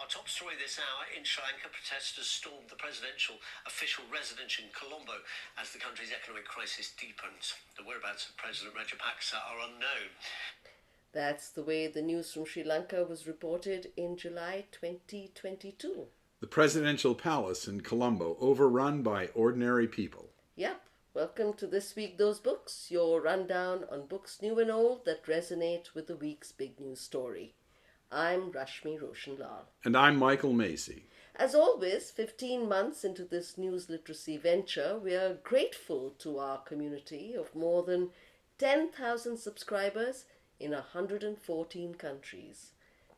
Our top story this hour, in Sri Lanka, protesters stormed the presidential official residence in Colombo as the country's economic crisis deepens. The whereabouts of President Rajapaksa are unknown. That's the way the news from Sri Lanka was reported in July 2022. The presidential palace in Colombo overrun by ordinary people. Yep. Welcome to This Week Those Books, your rundown on books new and old that resonate with the week's big news story. I'm Rashmi Roshan-Lal. And I'm Michael Macy. As always, 15 months into this news literacy venture, we are grateful to our community of more than 10,000 subscribers in 114 countries.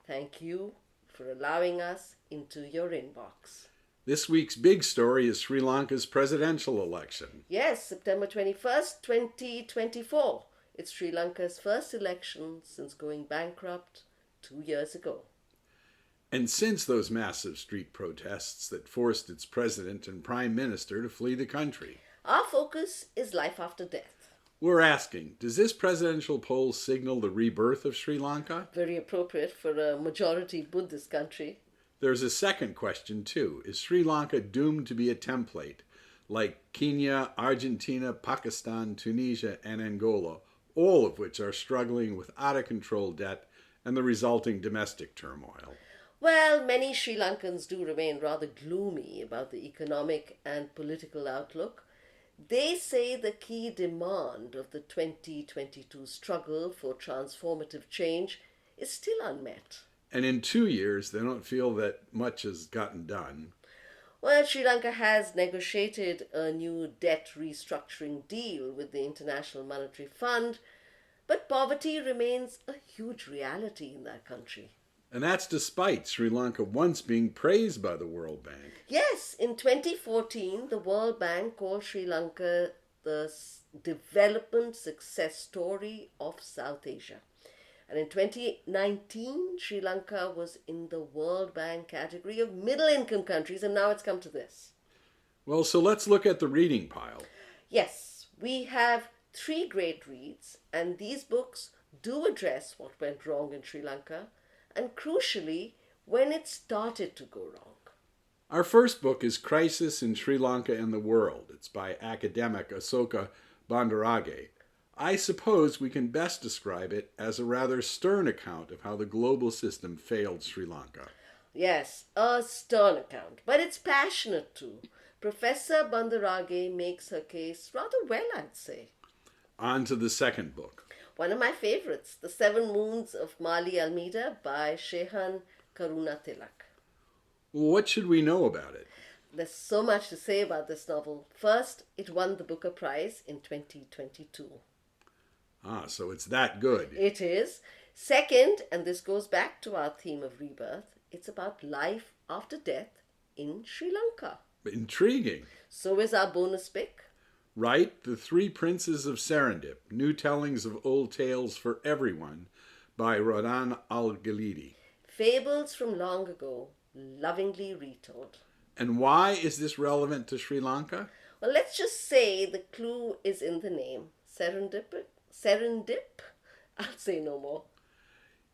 Thank you for allowing us into your inbox. This week's big story is Sri Lanka's presidential election. Yes, September 21st, 2024. It's Sri Lanka's first election since going bankrupt 2 years ago. And since those massive street protests that forced its president and prime minister to flee the country. Our focus is life after death. We're asking, does this presidential poll signal the rebirth of Sri Lanka? Very appropriate for a majority Buddhist country. There's a second question, too. Is Sri Lanka doomed to be a template, like Kenya, Argentina, Pakistan, Tunisia, and Angola, all of which are struggling with out-of-control debt and the resulting domestic turmoil? Well, many Sri Lankans do remain rather gloomy about the economic and political outlook. They say the key demand of the 2022 struggle for transformative change is still unmet. And in 2 years, they don't feel that much has gotten done. Well, Sri Lanka has negotiated a new debt restructuring deal with the International Monetary Fund, but poverty remains a huge reality in that country. And that's despite Sri Lanka once being praised by the World Bank. Yes, in 2014, the World Bank called Sri Lanka the development success story of South Asia. And in 2019, Sri Lanka was in the World Bank category of middle-income countries, and now it's come to this. Well, so let's look at the reading pile. Yes, we have 3 great reads, and these books do address what went wrong in Sri Lanka, and crucially, when it started to go wrong. Our first book is Crisis in Sri Lanka and the World. It's by academic Asoka Bandarage. I suppose we can best describe it as a rather stern account of how the global system failed Sri Lanka. Yes, a stern account, but it's passionate too. Professor Bandarage makes her case rather well, I'd say. On to the second book. One of my favorites, The 7 Moons of Mali Almeida by Shehan Karunatilak. What should we know about it? There's so much to say about this novel. First, it won the Booker Prize in 2022. Ah, so it's that good. It is. Second, and this goes back to our theme of rebirth, it's about life after death in Sri Lanka. Intriguing. So is our bonus pick. Right, The 3 Princes of Serendip, New Tellings of Old Tales for Everyone by Rodan Al-Ghalidi. Fables from long ago, lovingly retold. And why is this relevant to Sri Lanka? Well, let's just say the clue is in the name. Serendip? I'll say no more.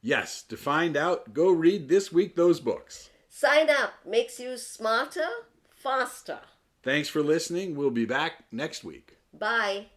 Yes, to find out, go read This Week Those Books. Sign up. Makes you smarter, faster. Thanks for listening. We'll be back next week. Bye.